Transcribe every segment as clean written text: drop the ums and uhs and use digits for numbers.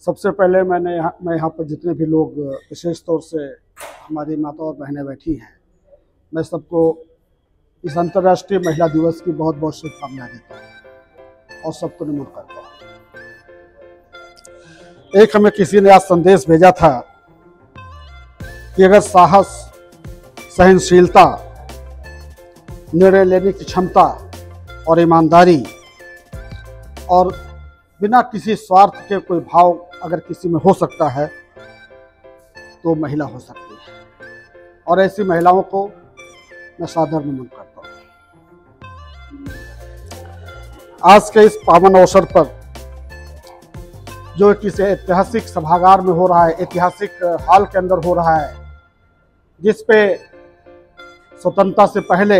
सबसे पहले मैं यहाँ पर जितने भी लोग विशेष तौर से हमारी माता और बहनें बैठी हैं, मैं सबको इस अंतर्राष्ट्रीय महिला दिवस की बहुत बहुत शुभकामनाएं देता हूँ और सबको नमन करता हूँ। एक हमें किसी ने आज संदेश भेजा था कि अगर साहस, सहनशीलता, निर्णय लेने की क्षमता और ईमानदारी और बिना किसी स्वार्थ के कोई भाव अगर किसी में हो सकता है तो महिला हो सकती है, और ऐसी महिलाओं को मैं सादर नमन करता हूँ। आज के इस पावन अवसर पर जो किसी ऐतिहासिक सभागार में हो रहा है, ऐतिहासिक हॉल के अंदर हो रहा है, जिस पे स्वतंत्रता से पहले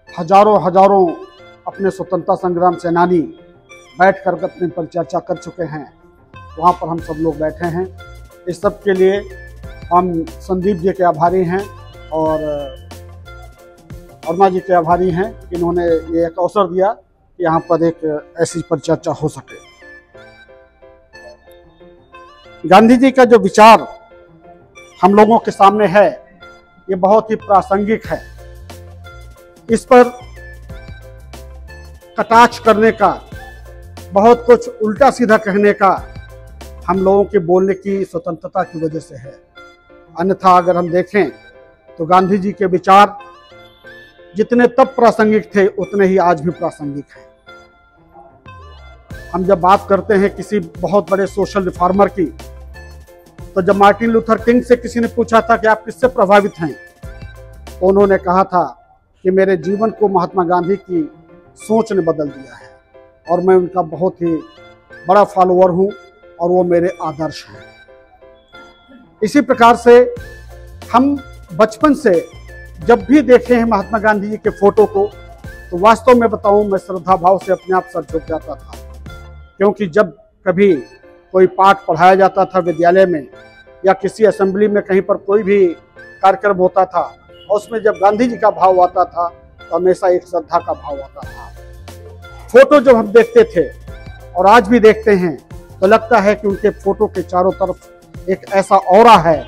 हजारों अपने स्वतंत्रता संग्राम सेनानी बैठकर अपनी परिचर्चा कर चुके हैं, वहाँ पर हम सब लोग बैठे हैं। इस सब के लिए हम संदीप जी के आभारी हैं और वर्मा जी के आभारी हैं, इन्होंने ये एक अवसर दिया कि यहाँ पर एक ऐसी परिचर्चा हो सके। गांधी जी का जो विचार हम लोगों के सामने है, ये बहुत ही प्रासंगिक है। इस पर कटाक्ष करने का, बहुत कुछ उल्टा सीधा कहने का हम लोगों के बोलने की स्वतंत्रता की वजह से है। अन्यथा अगर हम देखें तो गांधी जी के विचार जितने तब प्रासंगिक थे उतने ही आज भी प्रासंगिक हैं। हम जब बात करते हैं किसी बहुत बड़े सोशल रिफॉर्मर की, तो जब मार्टिन लूथर किंग से किसी ने पूछा था कि आप किससे प्रभावित हैं, तो उन्होंने कहा था कि मेरे जीवन को महात्मा गांधी की सोच ने बदल दिया है और मैं उनका बहुत ही बड़ा फॉलोअर हूं और वो मेरे आदर्श हैं। इसी प्रकार से हम बचपन से जब भी देखे हैं महात्मा गांधी जी के फोटो को, तो वास्तव में बताऊं, मैं श्रद्धा भाव से अपने आप सर झुक जाता था, क्योंकि जब कभी कोई पाठ पढ़ाया जाता था विद्यालय में या किसी असेंबली में कहीं पर कोई भी कार्यक्रम होता था, और उसमें जब गांधी जी का भाव आता था तो हमेशा एक श्रद्धा का भाव आता था। फोटो जब हम देखते थे और आज भी देखते हैं तो लगता है कि उनके फोटो के चारों तरफ एक ऐसा ऑरा है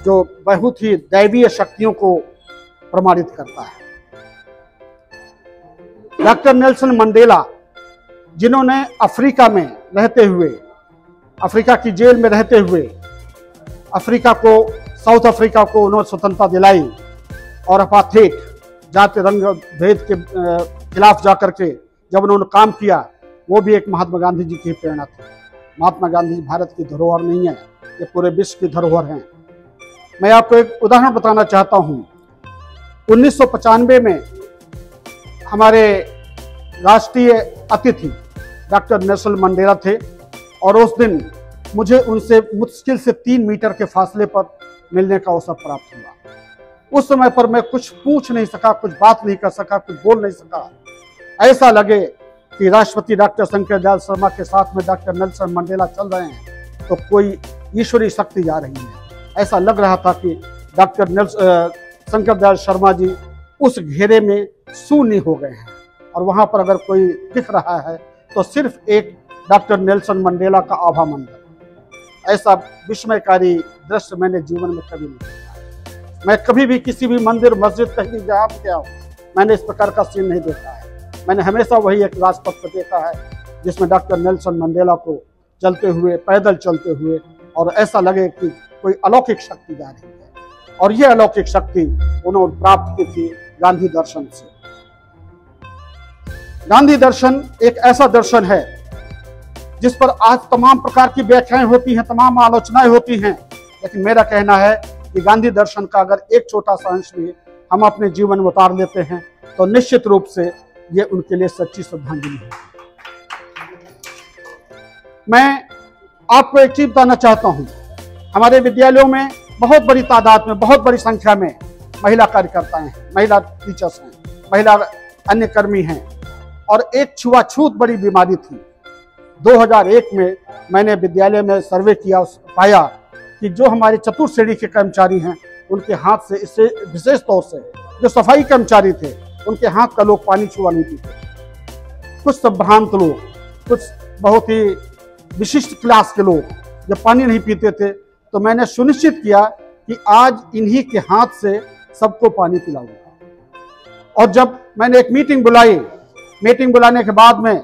जो बहुत ही दैवीय शक्तियों को प्रमाणित करता है। डॉक्टर नेल्सन मंडेला, जिन्होंने अफ्रीका में रहते हुए, अफ्रीका की जेल में रहते हुए अफ्रीका को, साउथ अफ्रीका को उन्होंने स्वतंत्रता दिलाई और अपार्थाइड, जाति रंग भेद के खिलाफ जाकर के जब उन्होंने काम किया, वो भी एक महात्मा गांधी जी की प्रेरणा थी। महात्मा गांधी भारत की धरोहर नहीं है, ये पूरे विश्व की धरोहर हैं। मैं आपको एक उदाहरण बताना चाहता हूँ। 1995 में हमारे राष्ट्रीय अतिथि डॉक्टर नेल्सन मंडेला थे और उस दिन मुझे उनसे मुश्किल से 3 मीटर के फासले पर मिलने का अवसर प्राप्त हुआ। उस समय पर मैं कुछ पूछ नहीं सका, कुछ बात नहीं कर सका, कुछ बोल नहीं सका। ऐसा लगे कि राष्ट्रपति डॉक्टर शंकर दयाल शर्मा के साथ में डॉक्टर नेल्सन मंडेला चल रहे हैं तो कोई ईश्वरीय शक्ति जा रही है। ऐसा लग रहा था कि डॉक्टर शंकर दयाल शर्मा जी उस घेरे में शून्य हो गए हैं और वहां पर अगर कोई दिख रहा है तो सिर्फ एक डॉक्टर नेल्सन मंडेला का आभा मंडल। ऐसा विस्मयकारी दृश्य मैंने जीवन में कभी नहीं देखा। मैं कभी भी किसी भी मंदिर, मस्जिद, कहीं जहाँ भी गया हूँ, मैंने इस प्रकार का सीन नहीं देखा है। मैंने हमेशा वही एक राजपथ पर देखा है जिसमें डॉक्टर नेल्सन मंडेला को चलते हुए, पैदल चलते हुए, और ऐसा लगे कि कोई अलौकिक शक्ति जा रही है। और ये अलौकिक शक्ति उन्होंने प्राप्त की थी गांधी दर्शन से। गांधी दर्शन एक ऐसा दर्शन है जिस पर आज तमाम प्रकार की व्याख्याएं होती हैं, तमाम आलोचनाएं होती हैं, लेकिन मेरा कहना है कि गांधी दर्शन का अगर एक छोटा सा अंश भी हम अपने जीवन में उतार लेते हैं तो निश्चित रूप से ये उनके लिए सच्ची श्रद्धांजलि है। मैं आपको एक चीज बताना चाहता हूं। हमारे विद्यालयों में बहुत बड़ी तादाद में, बहुत बड़ी संख्या में महिला कार्यकर्ताएं हैं, महिला टीचर्स हैं, महिला अन्य कर्मी हैं, और एक छुआछूत बड़ी बीमारी थी। 2001 में मैंने विद्यालय में सर्वे किया, पाया कि जो हमारे चतुर्थ श्रेणी के कर्मचारी हैं उनके हाथ से, इससे विशेष तौर से जो सफाई कर्मचारी थे, उनके हाथ का लोग पानी छुआ नहीं पीते। कुछ संभ्रांत लोग, कुछ बहुत ही विशिष्ट क्लास के लोग जब पानी नहीं पीते थे, तो मैंने सुनिश्चित किया कि आज इन्हीं के हाथ से सबको पानी पिलाऊंगा। और जब मैंने एक मीटिंग बुलाई, मीटिंग बुलाने के बाद में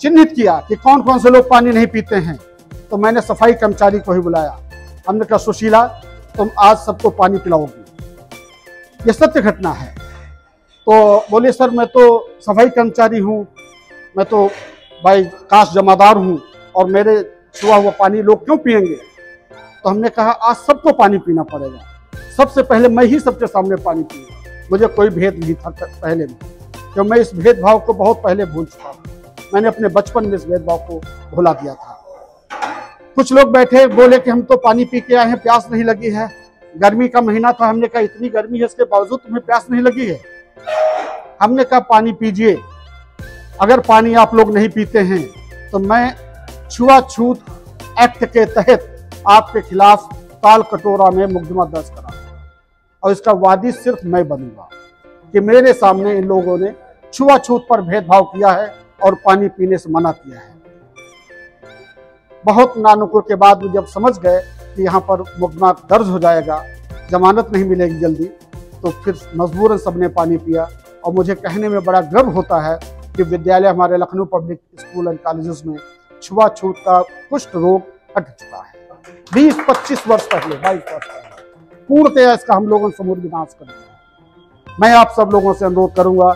चिन्हित किया कि कौन कौन से लोग पानी नहीं पीते हैं, तो मैंने सफाई कर्मचारी को ही बुलाया। हमने कहा, सुशीला, तुम आज सबको पानी पिलाओगी। ये सत्य घटना है। तो बोले, सर मैं तो सफाई कर्मचारी हूँ, मैं तो भाई काश जमादार हूँ, और मेरे छुआ हुआ पानी लोग क्यों पिएंगे? तो हमने कहा, आज सबको पानी पीना पड़ेगा। सबसे पहले मैं ही सबके सामने पानी पीऊंगा। मुझे कोई भेद नहीं था पहले में, क्योंकि मैं इस भेदभाव को बहुत पहले भूल चुका हूँ। मैंने अपने बचपन में इस भेदभाव को भुला दिया था। कुछ लोग बैठे, बोले कि हम तो पानी पी के आए हैं, प्यास नहीं लगी है। गर्मी का महीना था। हमने कहा, इतनी गर्मी है, इसके बावजूद तुम्हें प्यास नहीं लगी है? हमने कहा, पानी पीजिए। अगर पानी आप लोग नहीं पीते हैं तो मैं छुआछूत एक्ट के तहत आपके खिलाफ ताल कटोरा में मुकदमा दर्ज कराऊंगा, और इसका वादी सिर्फ मैं बनूंगा कि मेरे सामने इन लोगों ने छुआछूत पर भेदभाव किया है और पानी पीने से मना किया है। बहुत नानुकुर के बाद जब समझ गए कि यहाँ पर मुकदमा दर्ज हो जाएगा, जमानत नहीं मिलेगी जल्दी, तो फिर मजबूरन सबने पानी पिया। और मुझे कहने में बड़ा गर्व होता है कि विद्यालय हमारे Lucknow public school and colleges में छुआछूत का कुष्ठ रोग हट चुका है। 20-25 वर्ष पहले, 22 वर्ष पहले पूर्णतया इसका हम लोगों ने समूल विनाश कर दिया। मैं आप सब लोगों से अनुरोध करूंगा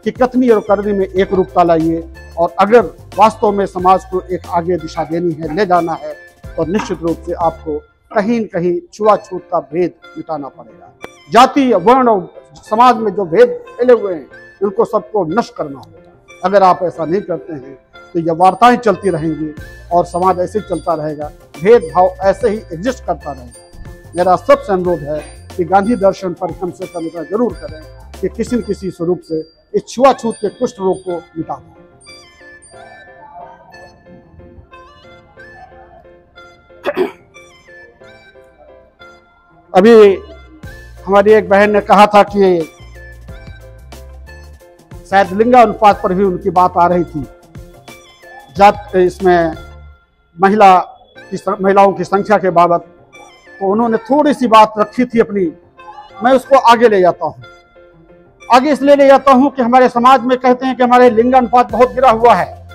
कि कथनी और करनी में एक रूपता लाइए, और अगर वास्तव में समाज को एक आगे दिशा देनी है, ले जाना है, तो निश्चित रूप से आपको कहीं न कहीं छुआछूत का भेद मिटाना पड़ेगा। जाति, वर्ण और समाज में जो भेद फैले हुए हैं, उनको सबको नष्ट करना होगा। अगर आप ऐसा नहीं करते हैं तो ये वार्ताएं चलती रहेंगी और समाज ऐसे ही चलता रहेगा, भेदभाव ऐसे ही एग्जिस्ट करता रहेगा। मेरा सबसे अनुरोध है कि गांधी दर्शन पर कम से कम इतना जरूर करें कि किसी न किसी स्वरूप से इस छुआछूत के कुष्ठ रोग को मिटा दें। अभी हमारी एक बहन ने कहा था कि शायद लिंगानुपात पर भी उनकी बात आ रही थी। जात इसमें महिलाओं की संख्या के बाबत, तो उन्होंने थोड़ी सी बात रखी थी अपनी। मैं उसको आगे ले जाता हूँ। आगे इसलिए ले जाता हूँ कि हमारे समाज में कहते हैं कि हमारे लिंगानुपात बहुत गिरा हुआ है।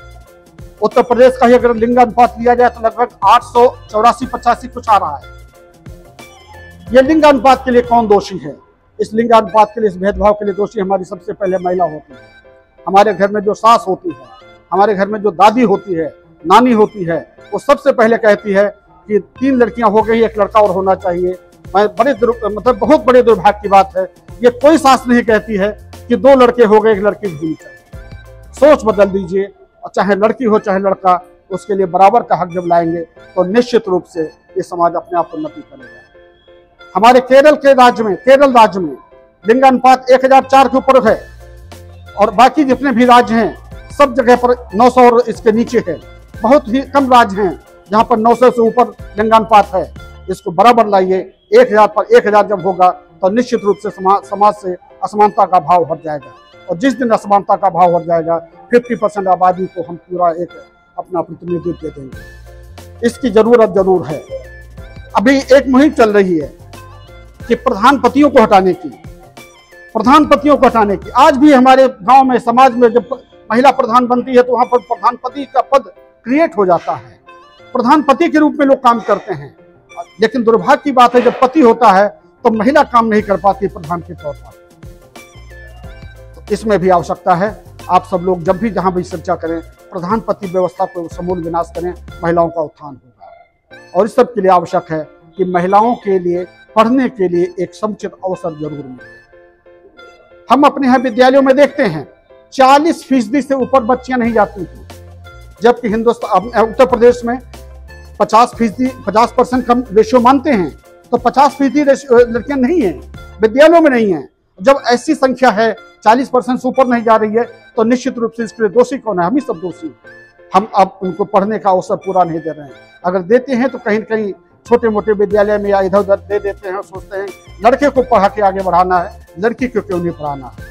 उत्तर प्रदेश का ही अगर लिंगानुपात लिया जाए तो लगभग 884-85 कुछ आ रहा है। ये लिंगानुपात के लिए कौन दोषी है? इस लिंगानुपात के लिए, इस भेदभाव के लिए दोषी हमारी सबसे पहले महिला होती है। हमारे घर में जो सास होती है, हमारे घर में जो दादी होती है, नानी होती है, वो सबसे पहले कहती है कि 3 लड़कियां हो गई, 1 लड़का और होना चाहिए। मतलब बहुत बड़े दुर्भाग्य की बात है, ये कोई सास नहीं कहती है कि 2 लड़के हो गए, 1 लड़की होनी चाहिए। सोच बदल दीजिए, और चाहे लड़की हो चाहे लड़का, उसके लिए बराबर का हक जब लाएंगे तो निश्चित रूप से ये समाज अपने आप उन्नति करेगा। हमारे केरल राज्य में लिंगानुपात 1004 के ऊपर है, और बाकी जितने भी राज्य हैं सब जगह पर 900 और इसके नीचे है। बहुत ही कम राज्य हैं जहां पर 900 से ऊपर लिंगानुपात है। इसको बराबर लाइए। 1000 पर 1000 जब होगा तो निश्चित रूप से समाज से असमानता का भाव हट जाएगा, और जिस दिन असमानता का भाव हट जाएगा 50% आबादी को हम पूरा एक अपना प्रतिनिधित्व दे देंगे। इसकी जरूरत जरूर है। अभी एक मुहिम चल रही है कि प्रधानपतियों को हटाने की। आज भी हमारे गांव में, समाज में जब महिला प्रधान बनती है तो वहां पर प्रधानपति का पद क्रिएट हो जाता है। प्रधानपति के रूप में लोग काम करते हैं, लेकिन दुर्भाग्य की बात है जब पति होता है तो महिला काम नहीं कर पाती प्रधान के तौर पर। तो इसमें भी आवश्यकता है, आप सब लोग जब भी जहां भी चर्चा करें, प्रधानपति व्यवस्था को समूल विनाश करें, महिलाओं का उत्थान होगा। और इस सब के लिए आवश्यक है कि महिलाओं के लिए पढ़ने के लिए एक समुचित अवसर जरूर मिले। हम अपने यहाँ विद्यालयों में देखते हैं 40% से ऊपर बच्चियां नहीं जाती थी, जबकि उत्तर प्रदेश में 50% कम रेशियो मानते हैं, तो 50% लड़कियां नहीं हैं, विद्यालयों में नहीं हैं। जब ऐसी संख्या है 40% से ऊपर नहीं जा रही है, तो निश्चित रूप से इसके लिए दोषी कौन है? हम ही सब दोषी हैं। हम अब उनको पढ़ने का अवसर पूरा नहीं दे रहे हैं। अगर देते हैं तो कहीं न कहीं छोटे मोटे विद्यालय में या इधर उधर दे देते हैं, सोचते हैं लड़के को पढ़ा के आगे बढ़ाना है, लड़की को क्यों नहीं पढ़ाना है।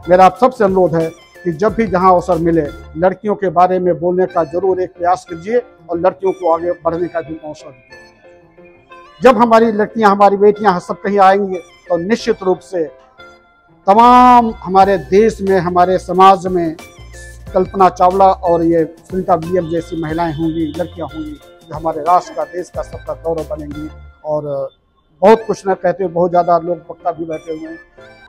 मेरा आप सबसे अनुरोध है कि जब भी जहां अवसर मिले लड़कियों के बारे में बोलने का जरूर एक प्रयास कीजिए और लड़कियों को आगे बढ़ने का भी अवसर दीजिए। जब हमारी लड़कियां, हमारी बेटियां सब कहीं आएंगी तो निश्चित रूप से तमाम हमारे देश में, हमारे समाज में कल्पना चावला और ये सुनीता विलियम जैसी महिलाएं होंगी, लड़कियां होंगी, जो हमारे राष्ट्र का, देश का, सबका गौरव बनेंगी। और बहुत कुछ न कहते, बहुत ज़्यादा लोग वक्ता भी बैठे हुए हैं।